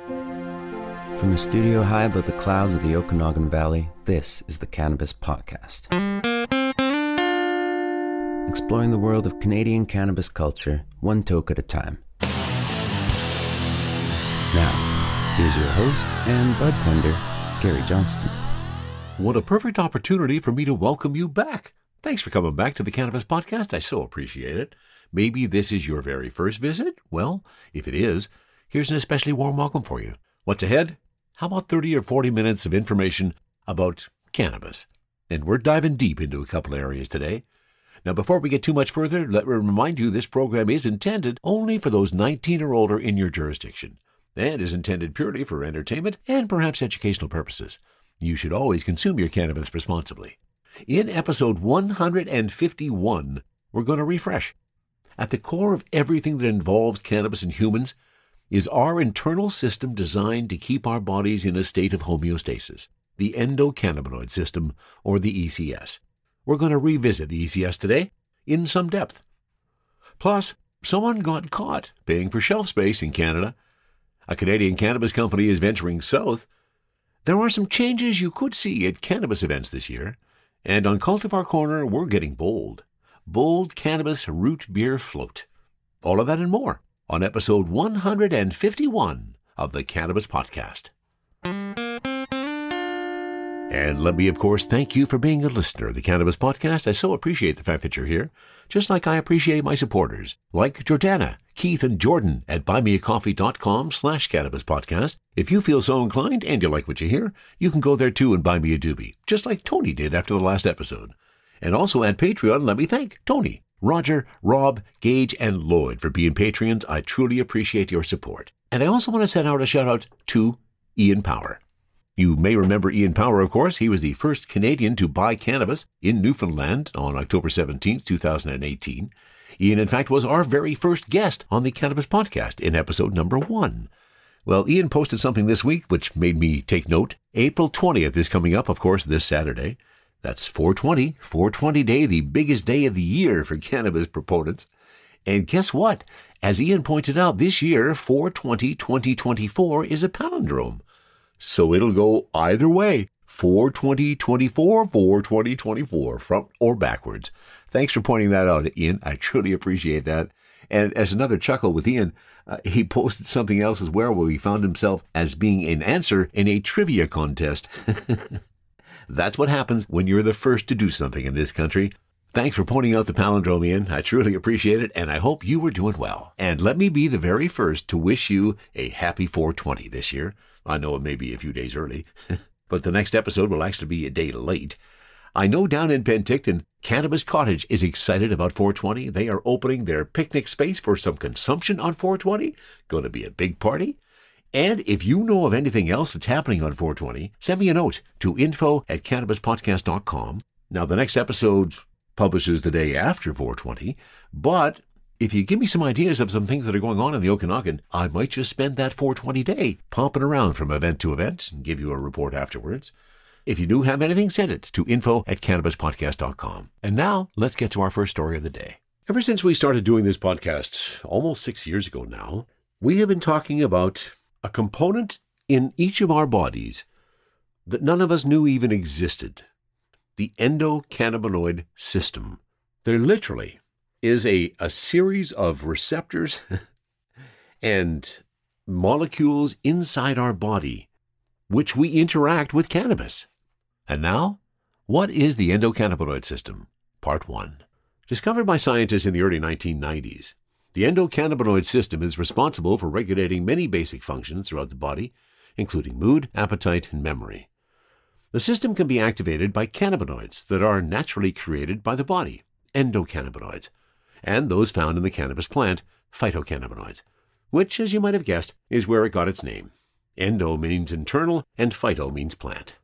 From a studio high above the clouds of the Okanagan Valley, this is the Cannabis Podcast. Exploring the world of Canadian cannabis culture, one toke at a time. Now, here's your host and bud tender, Gary Johnston. What a perfect opportunity for me to welcome you back. Thanks for coming back to the Cannabis Podcast. I so appreciate it. Maybe this is your very first visit? Well, if it is, here's an especially warm welcome for you. What's ahead? How about 30 or 40 minutes of information about cannabis? And we're diving deep into a couple areas today. Now, before we get too much further, let me remind you this program is intended only for those 19 or older in your jurisdiction, and is intended purely for entertainment and perhaps educational purposes. You should always consume your cannabis responsibly. In episode 151, we're going to refresh. At the core of everything that involves cannabis in humans is our internal system designed to keep our bodies in a state of homeostasis, the endocannabinoid system, or the ECS. We're going to revisit the ECS today in some depth. Plus, someone got caught paying for shelf space in Canada. A Canadian cannabis company is venturing south. There are some changes you could see at cannabis events this year. And on Cultivar Corner, we're getting bold. Bold Cannabis Root Beer Float. All of that and more on episode 151 of the Cannabis Podcast. And let me, of course, thank you for being a listener of the Cannabis Podcast. I so appreciate the fact that you're here, just like I appreciate my supporters, like Jordana, Keith, and Jordan at buymeacoffee.com/cannabispodcast. If you feel so inclined and you like what you hear, you can go there too and buy me a doobie, just like Tony did after the last episode. And also at Patreon, let me thank Tony, Roger, Rob, Gage, and Lloyd for being Patreons. I truly appreciate your support. And I also want to send out a shout out to Ian Power. You may remember Ian Power, of course. He was the first Canadian to buy cannabis in Newfoundland on October 17, 2018. Ian, in fact, was our very first guest on the Cannabis Podcast in episode number 1. Well, Ian posted something this week which made me take note. April 20th is coming up, of course, this Saturday. That's 420 Day, the biggest day of the year for cannabis proponents. And guess what? As Ian pointed out, this year, 4/20/2024 is a palindrome. So it'll go either way, 4/20/24, 4/20/24, front or backwards. Thanks for pointing that out, Ian. I truly appreciate that. And as another chuckle with Ian, he posted something else as well where he found himself as being an answer in a trivia contest. That's what happens when you're the first to do something in this country. Thanks for pointing out the palindrome, Ian. I truly appreciate it, and I hope you were doing well. And let me be the very first to wish you a happy 420 this year. I know it may be a few days early, but the next episode will actually be a day late. I know down in Penticton, Cannabis Cottage is excited about 420. They are opening their picnic space for some consumption on 420. Going to be a big party. And if you know of anything else that's happening on 420, send me a note to info@cannabispodcast.com. Now, the next episode publishes the day after 420, but if you give me some ideas of some things that are going on in the Okanagan, I might just spend that 420 day popping around from event to event and give you a report afterwards. If you do have anything, send it to info@cannabispodcast.com. And now, let's get to our first story of the day. Ever since we started doing this podcast almost 6 years ago now, we have been talking about a component in each of our bodies that none of us knew even existed, the endocannabinoid system. There literally is a series of receptors and molecules inside our body which we interact with cannabis. And now, what is the endocannabinoid system? Part 1. Discovered by scientists in the early 1990s, the endocannabinoid system is responsible for regulating many basic functions throughout the body, including mood, appetite, and memory. The system can be activated by cannabinoids that are naturally created by the body, endocannabinoids, and those found in the cannabis plant, phytocannabinoids, which, as you might have guessed, is where it got its name. Endo means internal, and phyto means plant.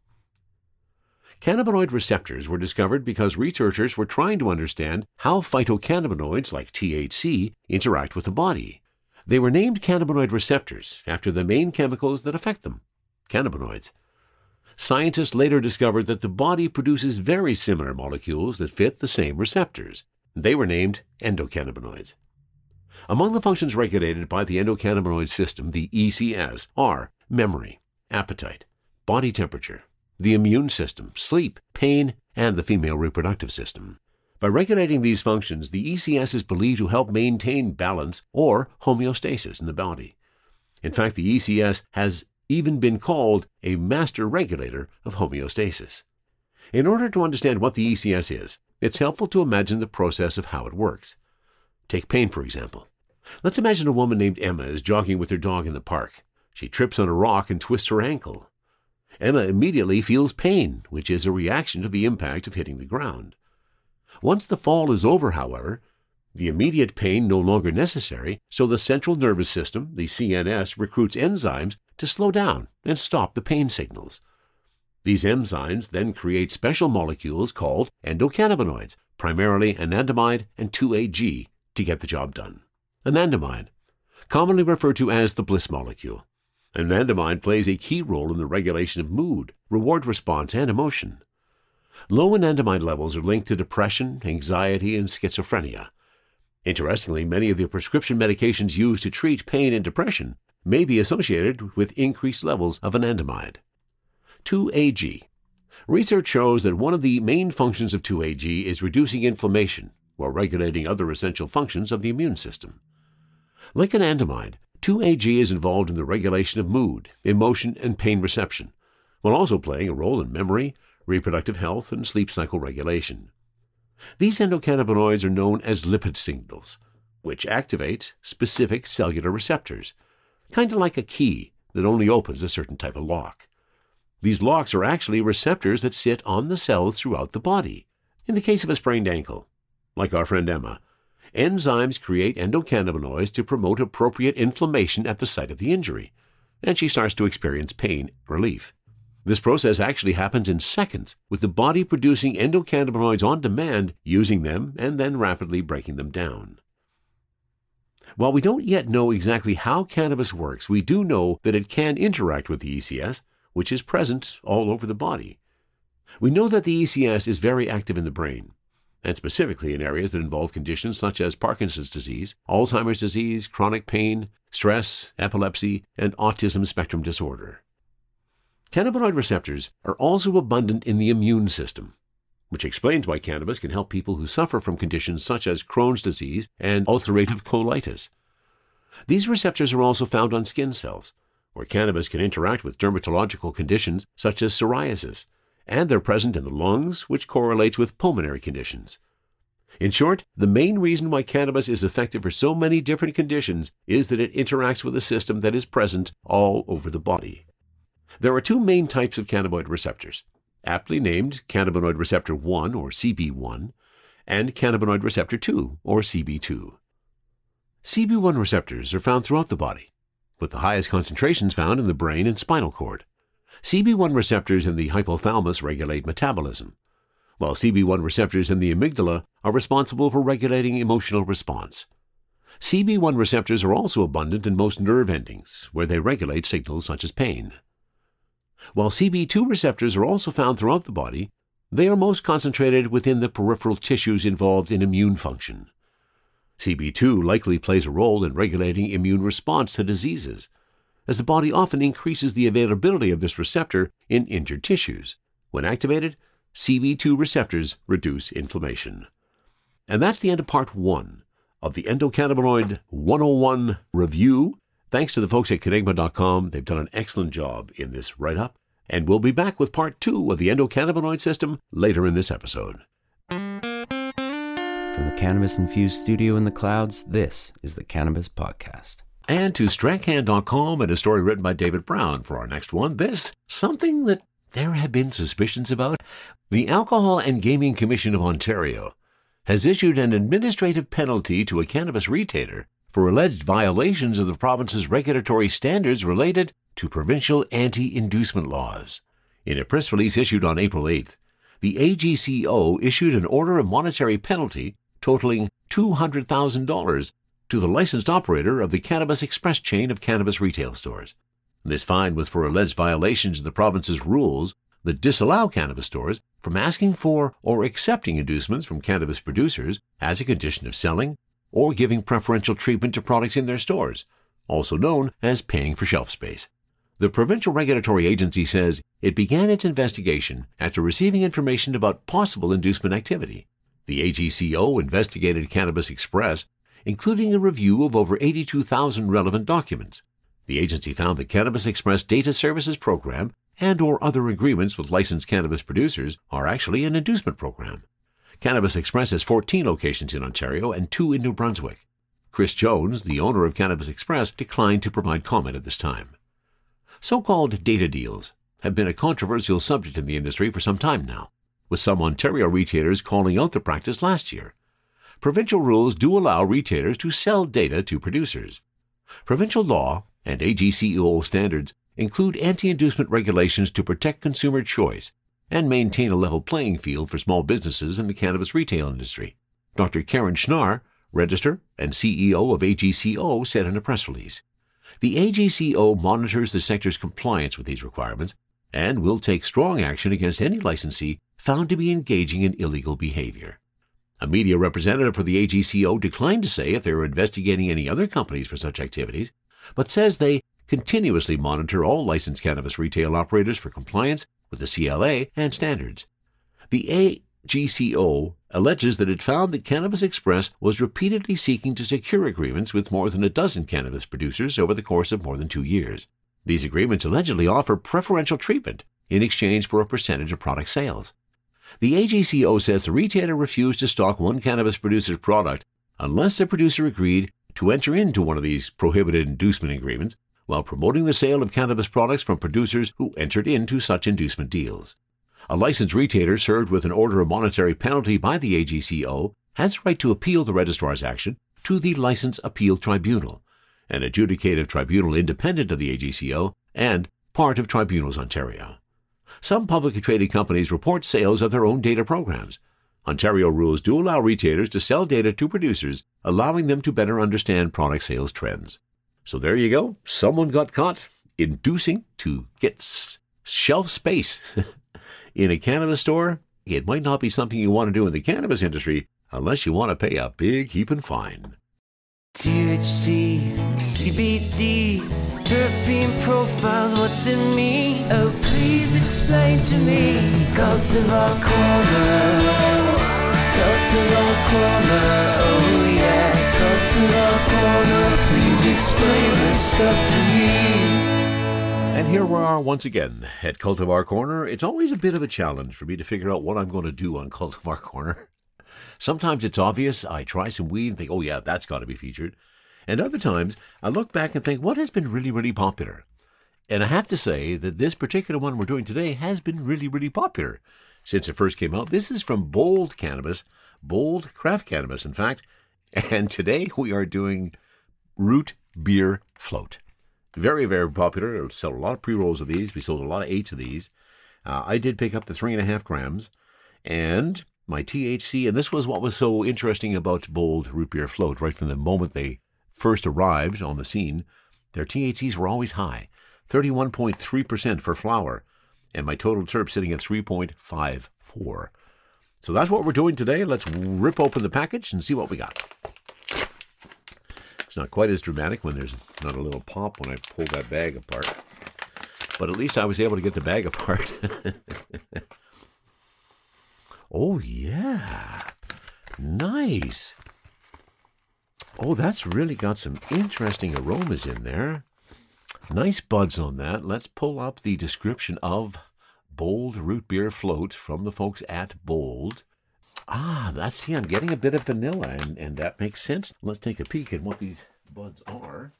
Cannabinoid receptors were discovered because researchers were trying to understand how phytocannabinoids like THC interact with the body. They were named cannabinoid receptors after the main chemicals that affect them, cannabinoids. Scientists later discovered that the body produces very similar molecules that fit the same receptors. They were named endocannabinoids. Among the functions regulated by the endocannabinoid system, the ECS, are memory, appetite, body temperature, the immune system, sleep, pain, and the female reproductive system. By regulating these functions, the ECS is believed to help maintain balance or homeostasis in the body. In fact, the ECS has even been called a master regulator of homeostasis. In order to understand what the ECS is, it's helpful to imagine the process of how it works. Take pain, for example. Let's imagine a woman named Emma is jogging with her dog in the park. She trips on a rock and twists her ankle. Emma immediately feels pain, which is a reaction to the impact of hitting the ground. Once the fall is over, however, the immediate pain no longer necessary, so the central nervous system, the CNS, recruits enzymes to slow down and stop the pain signals. These enzymes then create special molecules called endocannabinoids, primarily anandamide and 2-AG, to get the job done. Anandamide, commonly referred to as the bliss molecule. Anandamide plays a key role in the regulation of mood, reward response, and emotion. Low anandamide levels are linked to depression, anxiety, and schizophrenia. Interestingly, many of the prescription medications used to treat pain and depression may be associated with increased levels of anandamide. 2-AG. Research shows that one of the main functions of 2-AG is reducing inflammation while regulating other essential functions of the immune system. Like anandamide, 2-AG is involved in the regulation of mood, emotion, and pain reception, while also playing a role in memory, reproductive health, and sleep cycle regulation. These endocannabinoids are known as lipid signals, which activate specific cellular receptors, kind of like a key that only opens a certain type of lock. These locks are actually receptors that sit on the cells throughout the body. In the case of a sprained ankle, like our friend Emma, enzymes create endocannabinoids to promote appropriate inflammation at the site of the injury, and she starts to experience pain relief. This process actually happens in seconds, with the body producing endocannabinoids on demand, using them, and then rapidly breaking them down. While we don't yet know exactly how cannabis works, we do know that it can interact with the ECS, which is present all over the body. We know that the ECS is very active in the brain, and specifically in areas that involve conditions such as Parkinson's disease, Alzheimer's disease, chronic pain, stress, epilepsy, and autism spectrum disorder. Cannabinoid receptors are also abundant in the immune system, which explains why cannabis can help people who suffer from conditions such as Crohn's disease and ulcerative colitis. These receptors are also found on skin cells, where cannabis can interact with dermatological conditions such as psoriasis, and they're present in the lungs, which correlates with pulmonary conditions. In short, the main reason why cannabis is effective for so many different conditions is that it interacts with a system that is present all over the body. There are two main types of cannabinoid receptors, aptly named cannabinoid receptor 1, or CB1, and cannabinoid receptor 2, or CB2. CB1 receptors are found throughout the body, with the highest concentrations found in the brain and spinal cord. CB1 receptors in the hypothalamus regulate metabolism, while CB1 receptors in the amygdala are responsible for regulating emotional response. CB1 receptors are also abundant in most nerve endings, where they regulate signals such as pain. While CB2 receptors are also found throughout the body, they are most concentrated within the peripheral tissues involved in immune function. CB2 likely plays a role in regulating immune response to diseases, as the body often increases the availability of this receptor in injured tissues. When activated, CB2 receptors reduce inflammation. And that's the end of Part 1 of the Endocannabinoid 101 review. Thanks to the folks at Kenegma.com. They've done an excellent job in this write-up. And we'll be back with Part 2 of the endocannabinoid system later in this episode. From the cannabis-infused studio in the clouds, this is the Cannabis Podcast. And to Strachan.com and a story written by David Brown for our next one. This, something that there have been suspicions about. The Alcohol and Gaming Commission of Ontario has issued an administrative penalty to a cannabis retailer for alleged violations of the province's regulatory standards related to provincial anti-inducement laws. In a press release issued on April 8th, the AGCO issued an order of monetary penalty totaling $200,000 to the licensed operator of the Cannabis Express chain of cannabis retail stores. This fine was for alleged violations of the province's rules that disallow cannabis stores from asking for or accepting inducements from cannabis producers as a condition of selling, or giving preferential treatment to products in their stores, also known as paying for shelf space. The provincial regulatory agency says it began its investigation after receiving information about possible inducement activity. The AGCO investigated Cannabis Express, including a review of over 82,000 relevant documents. The agency found the Cannabis Express Data Services Program and/or other agreements with licensed cannabis producers are actually an inducement program. Cannabis Express has 14 locations in Ontario and 2 in New Brunswick. Chris Jones, the owner of Cannabis Express, declined to provide comment at this time. So-called data deals have been a controversial subject in the industry for some time now, with some Ontario retailers calling out the practice last year. Provincial rules do allow retailers to sell data to producers. Provincial law and AGCO standards include anti-inducement regulations to protect consumer choice and maintain a level playing field for small businesses in the cannabis retail industry. Dr. Karen Schnarr, Registrar and CEO of AGCO, said in a press release, "The AGCO monitors the sector's compliance with these requirements and will take strong action against any licensee found to be engaging in illegal behavior." A media representative for the AGCO declined to say if they were investigating any other companies for such activities, but says they continuously monitor all licensed cannabis retail operators for compliance with the CLA and standards. The AGCO alleges that it found that Cannabis Express was repeatedly seeking to secure agreements with more than a dozen cannabis producers over the course of more than 2 years. These agreements allegedly offer preferential treatment in exchange for a percentage of product sales. The AGCO says the retailer refused to stock one cannabis producer's product unless the producer agreed to enter into one of these prohibited inducement agreements while promoting the sale of cannabis products from producers who entered into such inducement deals. A licensed retailer served with an order of monetary penalty by the AGCO has the right to appeal the registrar's action to the License Appeal Tribunal, an adjudicative tribunal independent of the AGCO and part of Tribunals Ontario. Some publicly traded companies report sales of their own data programs. Ontario rules do allow retailers to sell data to producers, allowing them to better understand product sales trends. So there you go. Someone got caught inducing to get shelf space in a cannabis store. It might not be something you want to do in the cannabis industry unless you want to pay a big heaping fine. THC, CBD, terpene profiles, what's in me? Oh, please explain to me. Cultivar Corner, Cultivar Corner, oh yeah. Cultivar Corner, please explain this stuff to me. And here we are once again at Cultivar Corner. It's always a bit of a challenge for me to figure out what I'm going to do on Cultivar Corner. Sometimes it's obvious. I try some weed and think, oh yeah, that's got to be featured. And other times I look back and think, what has been really, really popular? And I have to say that this particular one we're doing today has been really, really popular since it first came out. This is from Bold Cannabis, Bold Craft Cannabis, in fact. And today we are doing Root Beer Float. Very, very popular. We sold a lot of pre-rolls of these. We sold a lot of 8s of these. I did pick up the 3.5 grams. And my THC, and this was what was so interesting about Bold Root Beer Float. Right from the moment they first arrived on the scene, their THCs were always high, 31.3% for flower, and my total terp sitting at 3.54. So that's what we're doing today. Let's rip open the package and see what we got. It's not quite as dramatic when there's not a little pop when I pull that bag apart, but at least I was able to get the bag apart. Oh, yeah. Nice. Oh, that's really got some interesting aromas in there. Nice buds on that. Let's pull up the description of Bold Root Beer Float from the folks at Bold. See, I'm getting a bit of vanilla, and that makes sense. Let's take a peek at what these buds are.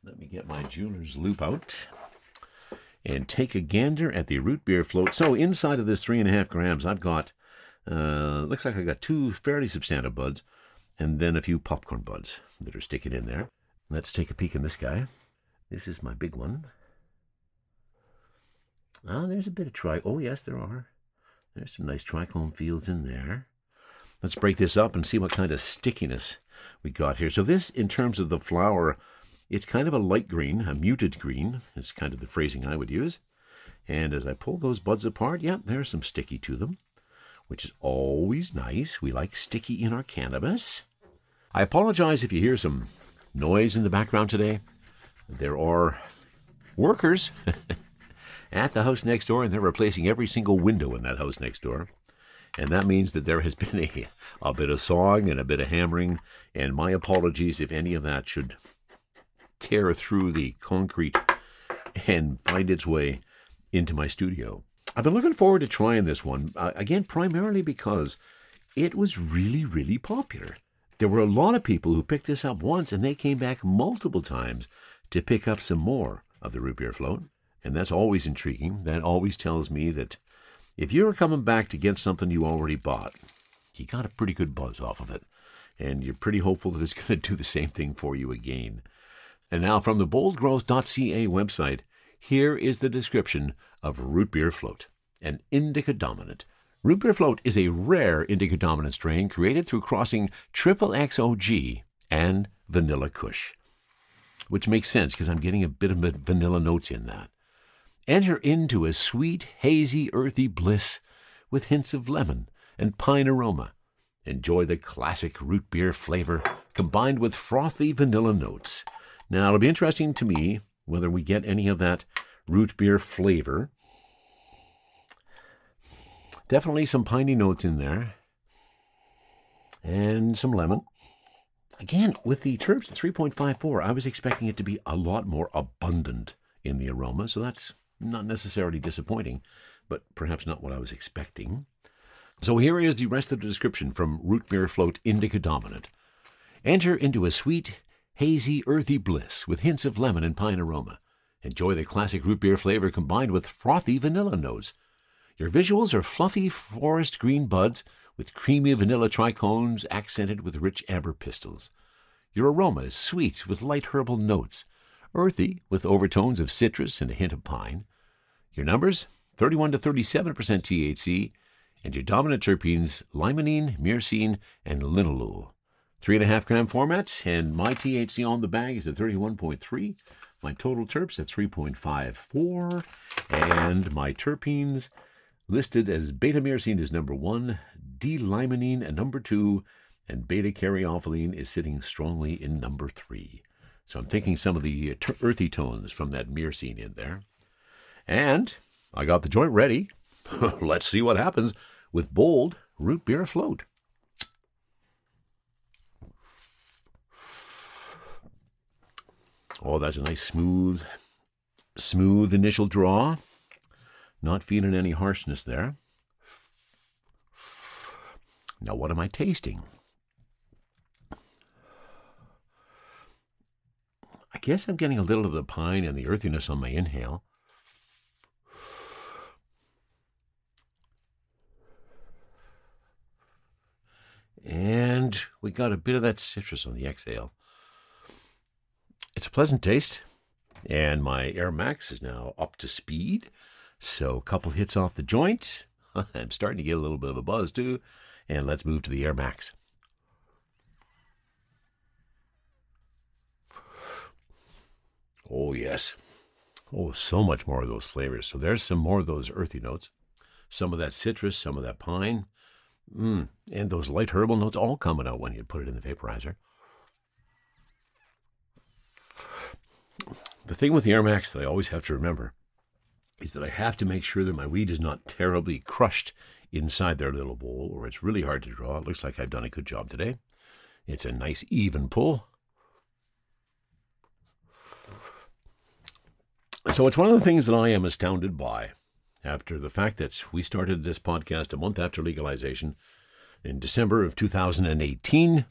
Let me get my jeweler's loupe out and take a gander at the Root Beer Float. So inside of this 3.5 grams, I've got looks like I got 2 fairly substantive buds and then a few popcorn buds that are sticking in there. Let's take a peek in this guy. This is my big one. There's a bit of oh yes, there are. There's some nice trichome fields in there. Let's break this up and see what kind of stickiness we got here. So this, in terms of the flower, it's kind of a light green, a muted green is kind of the phrasing I would use. And as I pull those buds apart, yeah, there's some sticky to them, which is always nice. We like sticky in our cannabis. I apologize if you hear some noise in the background today. There are workers at the house next door, and they're replacing every single window in that house next door. And that means that there has been a bit of sawing and a bit of hammering, and my apologies if any of that should tear through the concrete and find its way into my studio. I've been looking forward to trying this one, again, primarily because it was really, really popular. There were a lot of people who picked this up once, and they came back multiple times to pick up some more of the root beer float. And that's always intriguing. That always tells me that if you're coming back to get something you already bought, you got a pretty good buzz off of it. And you're pretty hopeful that it's going to do the same thing for you again. And now from the boldgrowth.ca website, here is the description of root beer float, an indica dominant. Root beer float is a rare indica dominant strain created through crossing XXXOG and vanilla kush, which makes sense because I'm getting a bit of vanilla notes in that. Enter into a sweet, hazy, earthy bliss with hints of lemon and pine aroma. Enjoy the classic root beer flavor combined with frothy vanilla notes. Now, it'll be interesting to me whether we get any of that root beer flavor. Definitely some piney notes in there. And some lemon. Again, with the terps at 3.54, I was expecting it to be a lot more abundant in the aroma, so that's not necessarily disappointing, but perhaps not what I was expecting. So here is the rest of the description from Root Beer Float Indica Dominant. Enter into a sweet, hazy, earthy bliss with hints of lemon and pine aroma. Enjoy the classic root beer flavor combined with frothy vanilla notes. Your visuals are fluffy forest green buds with creamy vanilla trichomes accented with rich amber pistils. Your aroma is sweet with light herbal notes, earthy with overtones of citrus and a hint of pine. Your numbers, 31 to 37% THC, and your dominant terpenes, limonene, myrcene, and linalool. 3.5 gram format, and my THC on the bag is at 31.3. My total terps at 3.54, and my terpenes listed as beta-myrcene is number 1, D-limonene at number 2, and beta-caryophyllene is sitting strongly in number 3. So I'm thinking some of the earthy tones from that myrcene in there. And I got the joint ready. Let's see what happens with Bold Root Beer Float. Oh, that's a nice smooth initial draw. Not feeling any harshness there. Now, what am I tasting? I guess I'm getting a little of the pine and the earthiness on my inhale. And we got a bit of that citrus on the exhale. It's a pleasant taste, and my Air Max is now up to speed. So a couple hits off the joint. I'm starting to get a little bit of a buzz too. And let's move to the Air Max. Oh, yes. Oh, so much more of those flavors. So there's some more of those earthy notes. Some of that citrus, some of that pine. And those light herbal notes all coming out when you put it in the vaporizer. The thing with the Air Max that I always have to remember is that I have to make sure that my weed is not terribly crushed inside their little bowl, or it's really hard to draw. It looks like I've done a good job today. It's a nice even pull. So it's one of the things that I am astounded by after the fact that we started this podcast a month after legalization in December of 2018.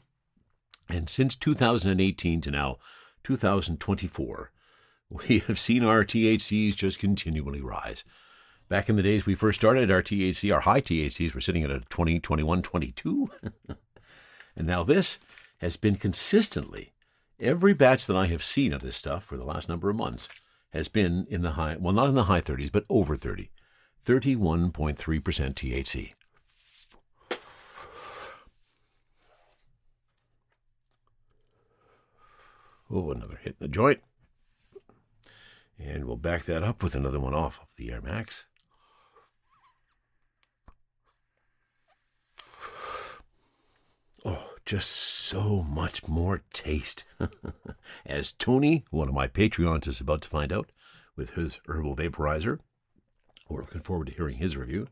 And since 2018 to now 2024, we have seen our THCs just continually rise. Back in the days we first started, our THC, our high THCs were sitting at a 20, 21, 22. And now this has been consistently, every batch that I have seen of this stuff for the last number of months has been in the high, well, not in the high 30s, but over 30. 31.3% THC. Oh, another hit in the joint. And we'll back that up with another one off of the Air Max. Oh, just so much more taste. As Tony, one of my Patreons, is about to find out with his herbal vaporizer. We're looking forward to hearing his review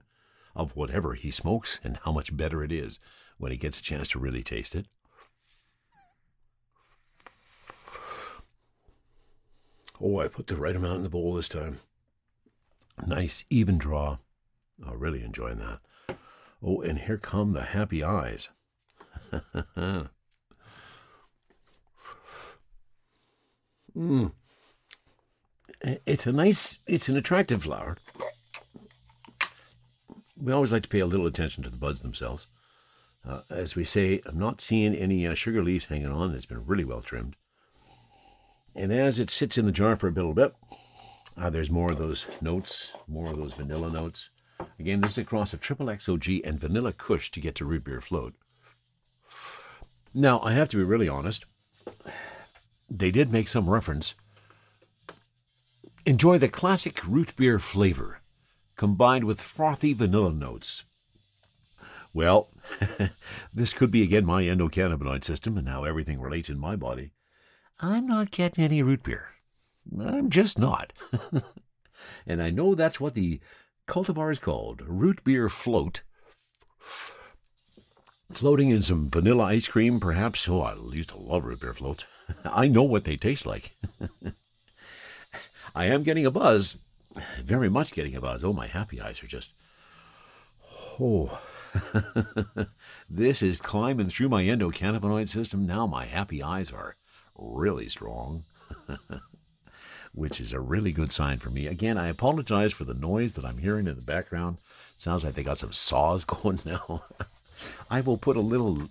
of whatever he smokes and how much better it is when he gets a chance to really taste it. Oh, I put the right amount in the bowl this time. Nice, even draw. I'm really enjoying that. Oh, and here come the happy eyes. It's an attractive flower. We always like to pay a little attention to the buds themselves. As we say, I'm not seeing any sugar leaves hanging on. It's been really well trimmed. And as it sits in the jar for a little bit, there's more of those notes, more of those vanilla notes. Again, this is a cross of Triple XOG and Vanilla Kush to get to Root Beer Float. Now, I have to be really honest. They did make some reference. Enjoy the classic root beer flavor, combined with frothy vanilla notes. Well, this could be again my endocannabinoid system and how everything relates in my body. I'm not getting any root beer. I'm just not. And I know that's what the cultivar is called, Root Beer Float. Floating in some vanilla ice cream, perhaps. Oh, I used to love root beer floats. I know what they taste like. I am getting a buzz. Very much getting a buzz. Oh, my happy eyes are just... Oh... This is climbing through my endocannabinoid system. Now my happy eyes are really strong, which is a really good sign for me. Again, I apologize for the noise that I'm hearing in the background. Sounds like they got some saws going now. I will put a little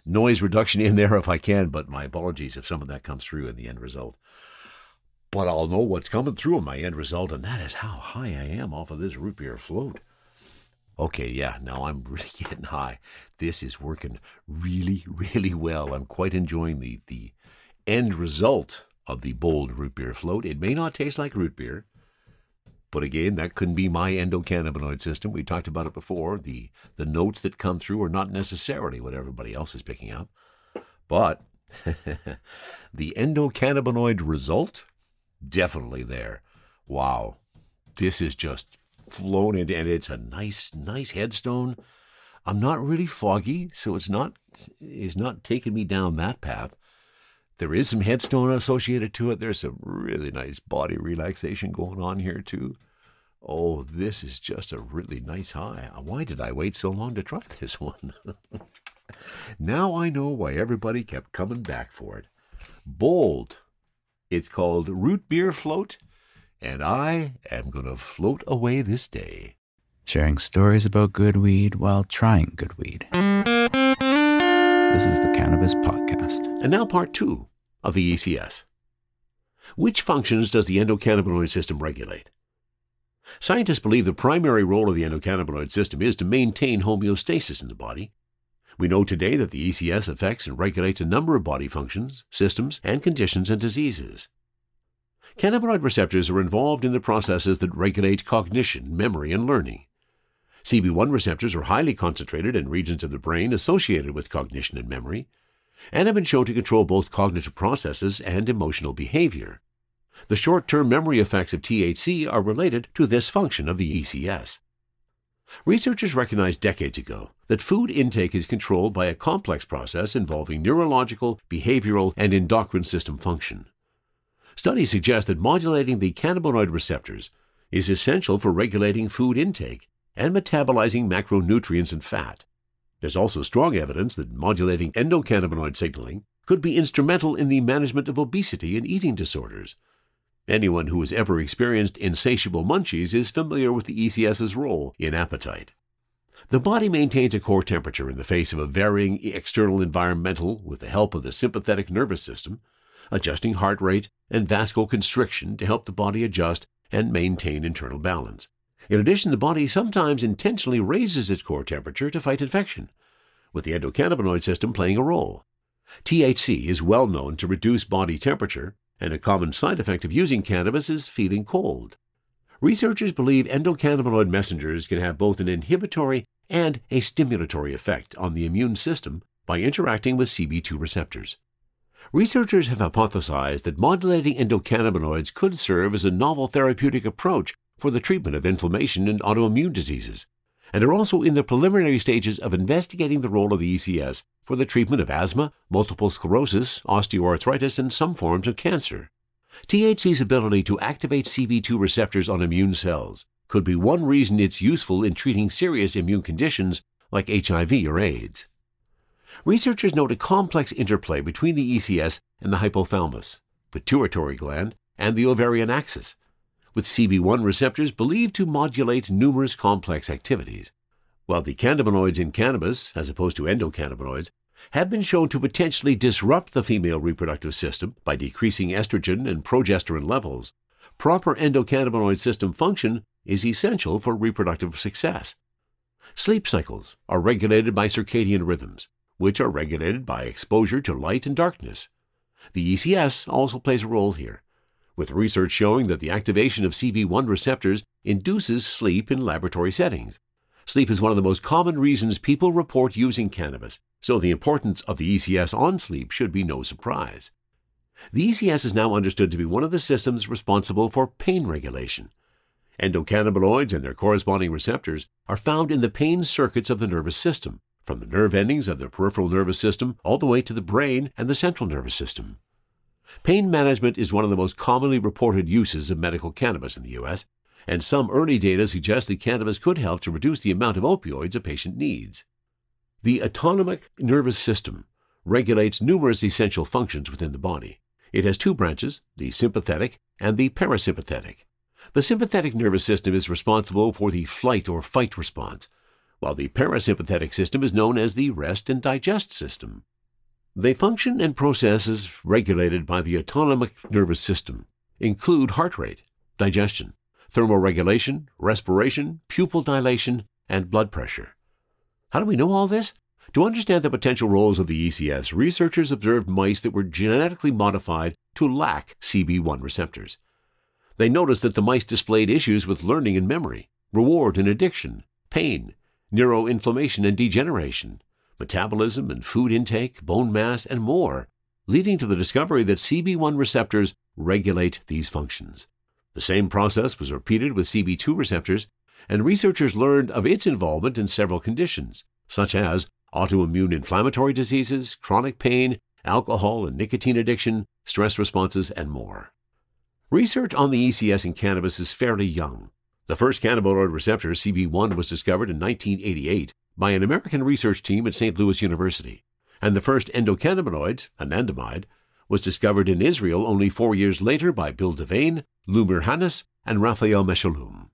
noise reduction in there if I can, but my apologies if some of that comes through in the end result. But I'll know what's coming through in my end result, and that is how high I am off of this root beer float. Okay, yeah, now I'm really getting high. This is working really, really well. I'm quite enjoying the end result of the bold root beer float. It may not taste like root beer, but again, that couldn't be my endocannabinoid system. We talked about it before. The notes that come through are not necessarily what everybody else is picking up. But the endocannabinoid result, definitely there. Wow, this is just flown into, and it's a nice headstone. I'm not really foggy, so it's not taking me down that path. There is some headstone associated to it. There's some really nice body relaxation going on here too. Oh, this is just a really nice high. Why did I wait so long to try this one? Now I know why everybody kept coming back for it. Bold. It's called Root Beer Float, and I am going to float away this day. Sharing stories about good weed while trying good weed. This is the Cannabis Podcast. And now part 2 of the ECS. Which functions does the endocannabinoid system regulate? Scientists believe the primary role of the endocannabinoid system is to maintain homeostasis in the body. We know today that the ECS affects and regulates a number of body functions, systems, and conditions and diseases. Cannabinoid receptors are involved in the processes that regulate cognition, memory, and learning. CB1 receptors are highly concentrated in regions of the brain associated with cognition and memory, and have been shown to control both cognitive processes and emotional behavior. The short-term memory effects of THC are related to this function of the ECS. Researchers recognized decades ago that food intake is controlled by a complex process involving neurological, behavioral, and endocrine system function. Studies suggest that modulating the cannabinoid receptors is essential for regulating food intake and metabolizing macronutrients and fat. There's also strong evidence that modulating endocannabinoid signaling could be instrumental in the management of obesity and eating disorders. Anyone who has ever experienced insatiable munchies is familiar with the ECS's role in appetite. The body maintains a core temperature in the face of a varying external environmental with the help of the sympathetic nervous system, adjusting heart rate and vasoconstriction to help the body adjust and maintain internal balance. In addition, the body sometimes intentionally raises its core temperature to fight infection, with the endocannabinoid system playing a role. THC is well known to reduce body temperature, and a common side effect of using cannabis is feeling cold. Researchers believe endocannabinoid messengers can have both an inhibitory and a stimulatory effect on the immune system by interacting with CB2 receptors. Researchers have hypothesized that modulating endocannabinoids could serve as a novel therapeutic approach for the treatment of inflammation and autoimmune diseases, and are also in the preliminary stages of investigating the role of the ECS for the treatment of asthma, multiple sclerosis, osteoarthritis, and some forms of cancer. THC's ability to activate CB2 receptors on immune cells could be one reason it's useful in treating serious immune conditions like HIV or AIDS. Researchers note a complex interplay between the ECS and the hypothalamus, pituitary gland, and the ovarian axis, with CB1 receptors believed to modulate numerous complex activities, while the cannabinoids in cannabis, as opposed to endocannabinoids, have been shown to potentially disrupt the female reproductive system by decreasing estrogen and progesterone levels. Proper endocannabinoid system function is essential for reproductive success. Sleep cycles are regulated by circadian rhythms, which are regulated by exposure to light and darkness. The ECS also plays a role here, with research showing that the activation of CB1 receptors induces sleep in laboratory settings. Sleep is one of the most common reasons people report using cannabis, so the importance of the ECS on sleep should be no surprise. The ECS is now understood to be one of the systems responsible for pain regulation. Endocannabinoids and their corresponding receptors are found in the pain circuits of the nervous system, from the nerve endings of the peripheral nervous system all the way to the brain and the central nervous system. Pain management is one of the most commonly reported uses of medical cannabis in the U.S., and some early data suggest that cannabis could help to reduce the amount of opioids a patient needs. The autonomic nervous system regulates numerous essential functions within the body. It has two branches, the sympathetic and the parasympathetic. The sympathetic nervous system is responsible for the flight or fight response, while the parasympathetic system is known as the rest and digest system. They function and processes regulated by the autonomic nervous system include heart rate, digestion, thermoregulation, respiration, pupil dilation, and blood pressure. How do we know all this? To understand the potential roles of the ECS, researchers observed mice that were genetically modified to lack CB1 receptors. They noticed that the mice displayed issues with learning and memory, reward and addiction, pain, neuroinflammation and degeneration, metabolism and food intake, bone mass, and more, leading to the discovery that CB1 receptors regulate these functions. The same process was repeated with CB2 receptors, and researchers learned of its involvement in several conditions, such as autoimmune inflammatory diseases, chronic pain, alcohol and nicotine addiction, stress responses, and more. Research on the ECS in cannabis is fairly young. The first cannabinoid receptor, CB1, was discovered in 1988 by an American research team at St. Louis University, and the first endocannabinoid, anandamide, was discovered in Israel only 4 years later by Bill Devane, Lou Mirhanis, and Raphael Mechaloum.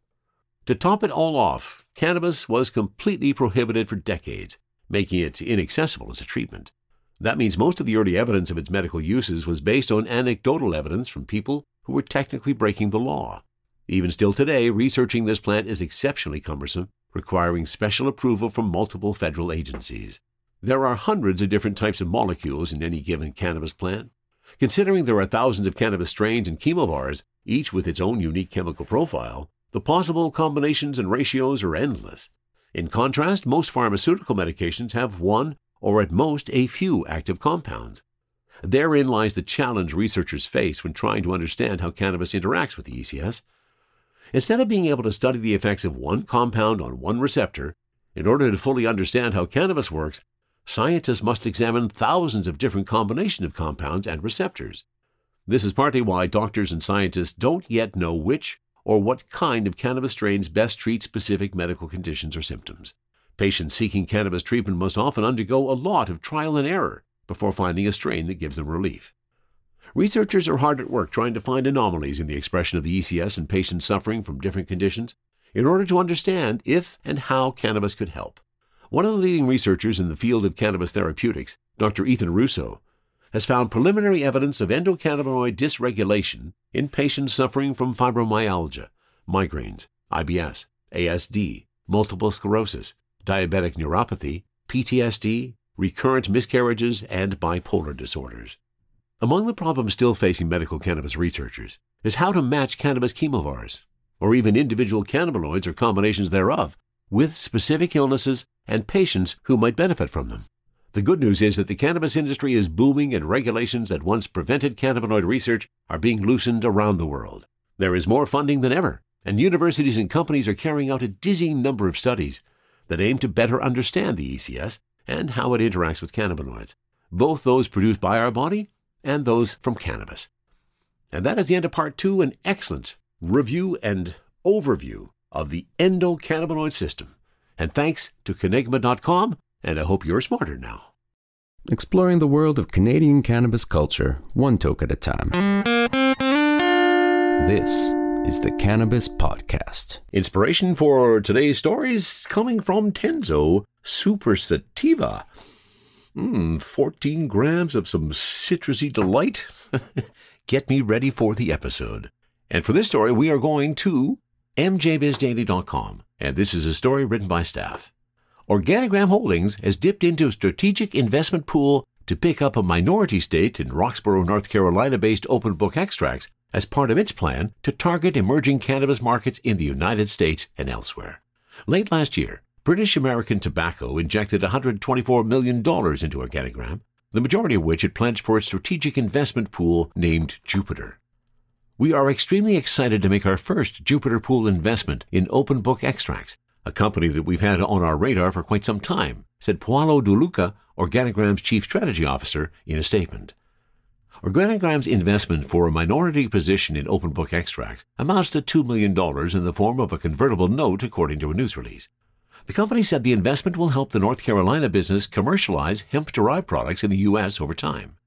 To top it all off, cannabis was completely prohibited for decades, making it inaccessible as a treatment. That means most of the early evidence of its medical uses was based on anecdotal evidence from people who were technically breaking the law. Even still today, researching this plant is exceptionally cumbersome, requiring special approval from multiple federal agencies. There are hundreds of different types of molecules in any given cannabis plant. Considering there are thousands of cannabis strains and chemobars, each with its own unique chemical profile, the possible combinations and ratios are endless. In contrast, most pharmaceutical medications have one or at most a few active compounds. Therein lies the challenge researchers face when trying to understand how cannabis interacts with the ECS. Instead of being able to study the effects of one compound on one receptor, in order to fully understand how cannabis works, scientists must examine thousands of different combinations of compounds and receptors. This is partly why doctors and scientists don't yet know which or what kind of cannabis strains best treat specific medical conditions or symptoms. Patients seeking cannabis treatment must often undergo a lot of trial and error before finding a strain that gives them relief. Researchers are hard at work trying to find anomalies in the expression of the ECS in patients suffering from different conditions in order to understand if and how cannabis could help. One of the leading researchers in the field of cannabis therapeutics, Dr. Ethan Russo, has found preliminary evidence of endocannabinoid dysregulation in patients suffering from fibromyalgia, migraines, IBS, ASD, multiple sclerosis, diabetic neuropathy, PTSD, recurrent miscarriages, and bipolar disorders. Among the problems still facing medical cannabis researchers is how to match cannabis chemobars, or even individual cannabinoids or combinations thereof, with specific illnesses and patients who might benefit from them. The good news is that the cannabis industry is booming and regulations that once prevented cannabinoid research are being loosened around the world. There is more funding than ever, and universities and companies are carrying out a dizzying number of studies that aim to better understand the ECS and how it interacts with cannabinoids, both those produced by our body and those from cannabis. And that is the end of part 2, an excellent review and overview of the endocannabinoid system. And thanks to Canigma.com, and I hope you're smarter now. Exploring the world of Canadian cannabis culture, one toke at a time. This is the Cannabis Podcast. Inspiration for today's stories coming from Tenzo Super Sativa. 14 grams of some citrusy delight. Get me ready for the episode. And for this story, we are going to mjbizdaily.com. And this is a story written by staff. Organigram Holdings has dipped into a strategic investment pool to pick up a minority stake in Roxborough, North Carolina-based Open Book Extracts as part of its plan to target emerging cannabis markets in the United States and elsewhere. Late last year, British American Tobacco injected $124 million into Organigram, the majority of which it pledged for its strategic investment pool named Jupiter. We are extremely excited to make our first Jupiter pool investment in Open Book Extracts, a company that we've had on our radar for quite some time, said Paolo De Luca, Organigram's chief strategy officer, in a statement. Organigram's investment for a minority position in Open Book Extracts amounts to $2 million in the form of a convertible note, according to a news release. The company said the investment will help the North Carolina business commercialize hemp-derived products in the U.S. over time.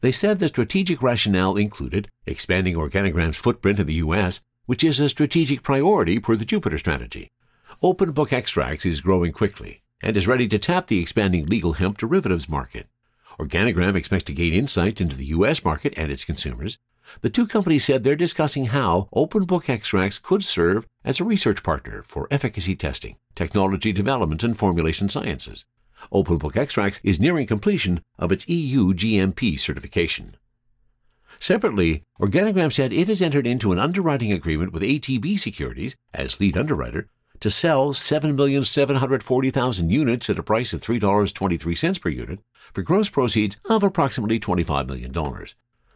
They said the strategic rationale included expanding Organigram's footprint in the U.S., which is a strategic priority per the Jupiter strategy. Open Book Extracts is growing quickly and is ready to tap the expanding legal hemp derivatives market. Organigram expects to gain insight into the U.S. market and its consumers. The two companies said they're discussing how Open Book Extracts could serve as a research partner for efficacy testing, technology development, and formulation sciences. Open Book Extracts is nearing completion of its EU GMP certification. Separately, Organigram said it has entered into an underwriting agreement with ATB Securities as lead underwriter to sell 7,740,000 units at a price of $3.23 per unit for gross proceeds of approximately $25 million.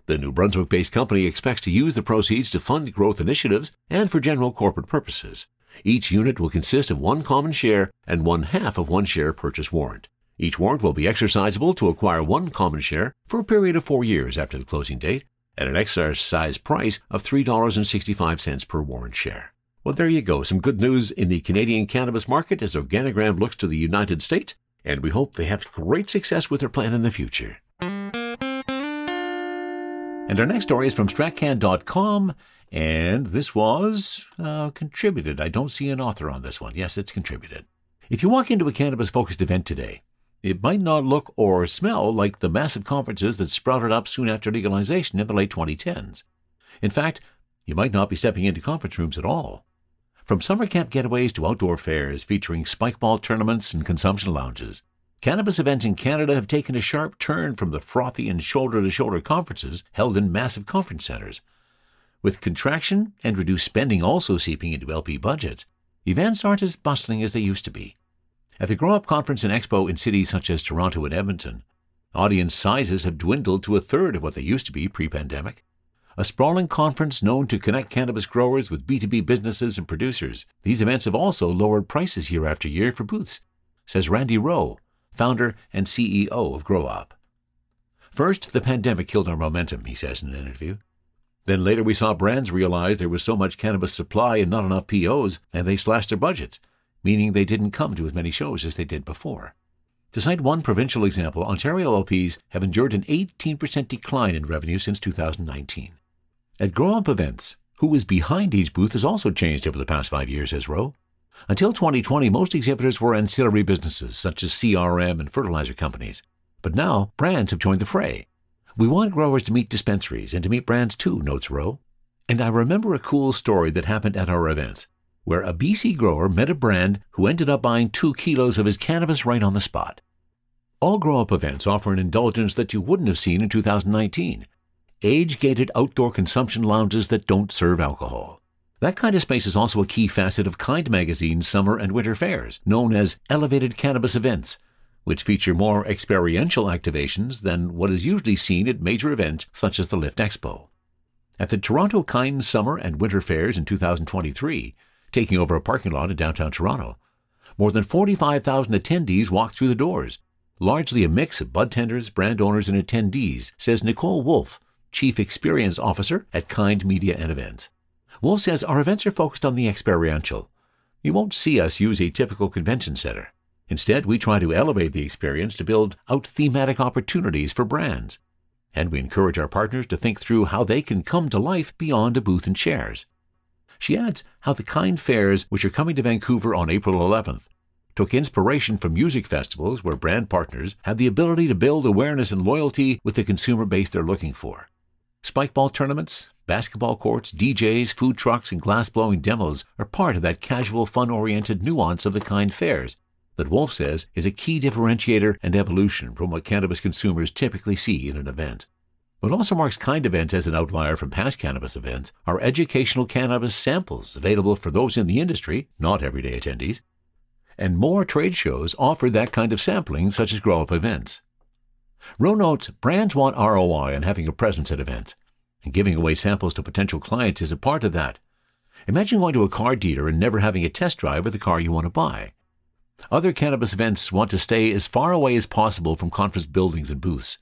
The New Brunswick-based company expects to use the proceeds to fund growth initiatives and for general corporate purposes. Each unit will consist of one common share and 1/2 of one share purchase warrant. Each warrant will be exercisable to acquire one common share for a period of 4 years after the closing date at an exercise price of $3.65 per warrant share. Well, there you go. Some good news in the Canadian cannabis market as Organigram looks to the United States, and we hope they have great success with their plan in the future. And our next story is from stratcan.com, and this was contributed. I don't see an author on this one. Yes, it's contributed. If you walk into a cannabis-focused event today, it might not look or smell like the massive conferences that sprouted up soon after legalization in the late 2010s. In fact, you might not be stepping into conference rooms at all. From summer camp getaways to outdoor fairs featuring spikeball tournaments and consumption lounges, cannabis events in Canada have taken a sharp turn from the frothy and shoulder-to-shoulder conferences held in massive conference centers. With contraction and reduced spending also seeping into LP budgets, events aren't as bustling as they used to be. At the Grow Up Conference and Expo in cities such as Toronto and Edmonton, audience sizes have dwindled to 1/3 of what they used to be pre-pandemic. A sprawling conference known to connect cannabis growers with B2B businesses and producers, these events have also lowered prices year after year for booths, says Randy Rowe, founder and CEO of Grow Up. First, the pandemic killed our momentum, he says in an interview. Then later we saw brands realize there was so much cannabis supply and not enough POs, and they slashed their budgets, meaning they didn't come to as many shows as they did before. To cite one provincial example, Ontario LPs have endured an 18% decline in revenue since 2019. At Grow Up events, who is behind each booth has also changed over the past 5 years, says Rowe. Until 2020, most exhibitors were ancillary businesses such as CRM and fertilizer companies. But now, brands have joined the fray. We want growers to meet dispensaries and to meet brands too, notes Rowe. And I remember a cool story that happened at our events, where a BC grower met a brand who ended up buying 2 kilos of his cannabis right on the spot. All Grow Up events offer an indulgence that you wouldn't have seen in 2019. Age-gated outdoor consumption lounges that don't serve alcohol. That kind of space is also a key facet of Kind Magazine's summer and winter fairs, known as elevated cannabis events, which feature more experiential activations than what is usually seen at major events such as the Lift Expo. At the Toronto Kind Summer and Winter Fairs in 2023, taking over a parking lot in downtown Toronto, more than 45,000 attendees walked through the doors, largely a mix of bud tenders, brand owners, and attendees, says Nicole Wolfe, Chief Experience Officer at Kind Media and Events. Wolfe says our events are focused on the experiential. You won't see us use a typical convention center. Instead, we try to elevate the experience to build out thematic opportunities for brands. And we encourage our partners to think through how they can come to life beyond a booth and chairs. She adds how the Kind Fairs, which are coming to Vancouver on April 11th, took inspiration from music festivals where brand partners have the ability to build awareness and loyalty with the consumer base they're looking for. Spikeball tournaments, basketball courts, DJs, food trucks, and glass-blowing demos are part of that casual, fun-oriented nuance of the Kind Fairs that Wolfe says is a key differentiator and evolution from what cannabis consumers typically see in an event. What also marks Kind events as an outlier from past cannabis events are educational cannabis samples available for those in the industry, not everyday attendees, and more trade shows offer that kind of sampling, such as grow-up events. Rowe notes brands want ROI on having a presence at events, and giving away samples to potential clients is a part of that. Imagine going to a car dealer and never having a test drive of the car you want to buy. Other cannabis events want to stay as far away as possible from conference buildings and booths.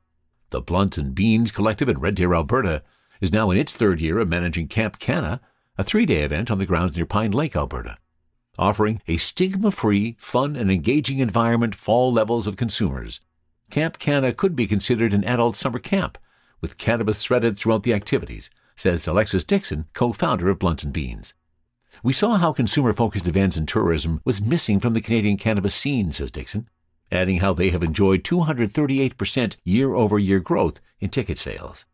The Blunt and Beans Collective in Red Deer, Alberta, is now in its third year of managing Camp Canna, a 3-day event on the grounds near Pine Lake, Alberta, offering a stigma-free, fun, and engaging environment for all levels of consumers. Camp Canna could be considered an adult summer camp, with cannabis threaded throughout the activities, says Alexis Dixon, co-founder of Blunt and Beans. We saw how consumer-focused events and tourism was missing from the Canadian cannabis scene, says Dixon, adding how they have enjoyed 238% year-over-year growth in ticket sales.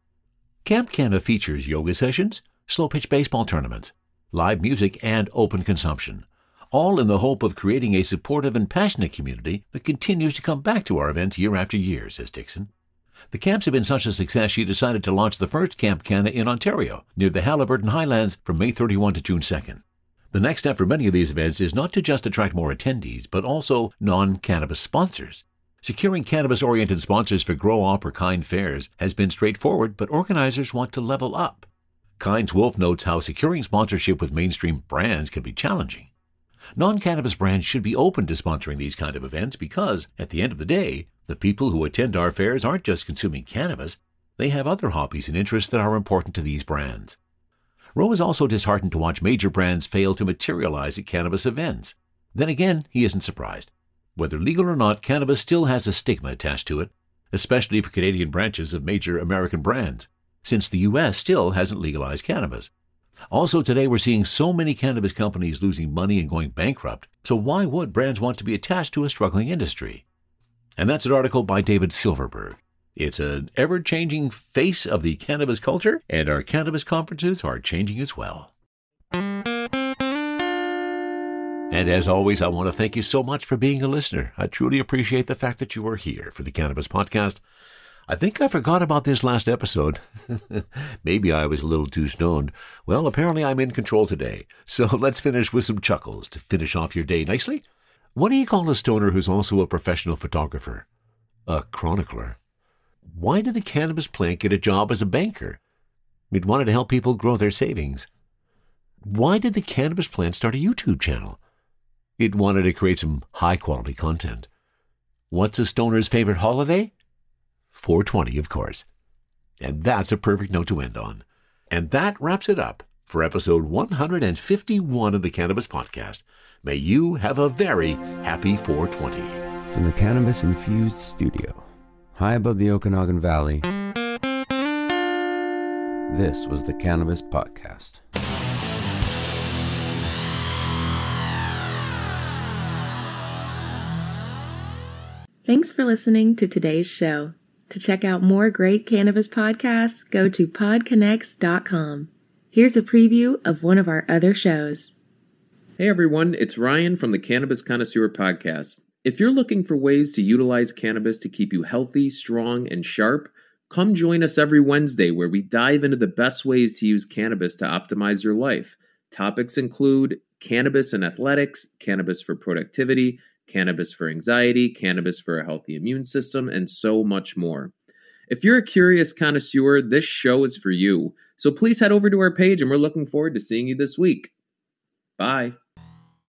Camp Canna features yoga sessions, slow-pitch baseball tournaments, live music, and open consumption, all in the hope of creating a supportive and passionate community that continues to come back to our events year after year, says Dixon. The camps have been such a success she decided to launch the first Camp Canna in Ontario, near the Haliburton Highlands, from May 31 to June 2nd. The next step for many of these events is not to just attract more attendees, but also non-cannabis sponsors. Securing cannabis-oriented sponsors for grow-op or Kind fairs has been straightforward, but organizers want to level up. Kind's Wolfe notes how securing sponsorship with mainstream brands can be challenging. Non-cannabis brands should be open to sponsoring these kind of events because, at the end of the day, the people who attend our fairs aren't just consuming cannabis, they have other hobbies and interests that are important to these brands. Rowe is also disheartened to watch major brands fail to materialize at cannabis events. Then again, he isn't surprised. Whether legal or not, cannabis still has a stigma attached to it, especially for Canadian branches of major American brands, since the U.S. still hasn't legalized cannabis. Also today, we're seeing so many cannabis companies losing money and going bankrupt, so why would brands want to be attached to a struggling industry? And that's an article by David Silverberg. It's an ever-changing face of the cannabis culture, and our cannabis conferences are changing as well. And as always, I want to thank you so much for being a listener. I truly appreciate the fact that you are here for the Cannabis Podcast. I think I forgot about this last episode. Maybe I was a little too stoned. Well, apparently I'm in control today. So let's finish with some chuckles to finish off your day nicely. What do you call a stoner who's also a professional photographer? A chronicler. Why did the cannabis plant get a job as a banker? It wanted to help people grow their savings. Why did the cannabis plant start a YouTube channel? It wanted to create some high-quality content. What's a stoner's favorite holiday? 420, of course. And that's a perfect note to end on. And that wraps it up for episode 151 of the Cannabis Podcast. May you have a very happy 420. From the cannabis-infused studio, high above the Okanagan Valley, this was the Cannabis Podcast. Thanks for listening to today's show. To check out more great cannabis podcasts, go to podconnects.com. Here's a preview of one of our other shows. Hey everyone, it's Ryan from the Cannabis Connoisseur Podcast. If you're looking for ways to utilize cannabis to keep you healthy, strong, and sharp, come join us every Wednesday where we dive into the best ways to use cannabis to optimize your life. Topics include cannabis and athletics, cannabis for productivity, cannabis for anxiety, cannabis for a healthy immune system, and so much more. If you're a curious connoisseur, this show is for you. So please head over to our page, and we're looking forward to seeing you this week. Bye.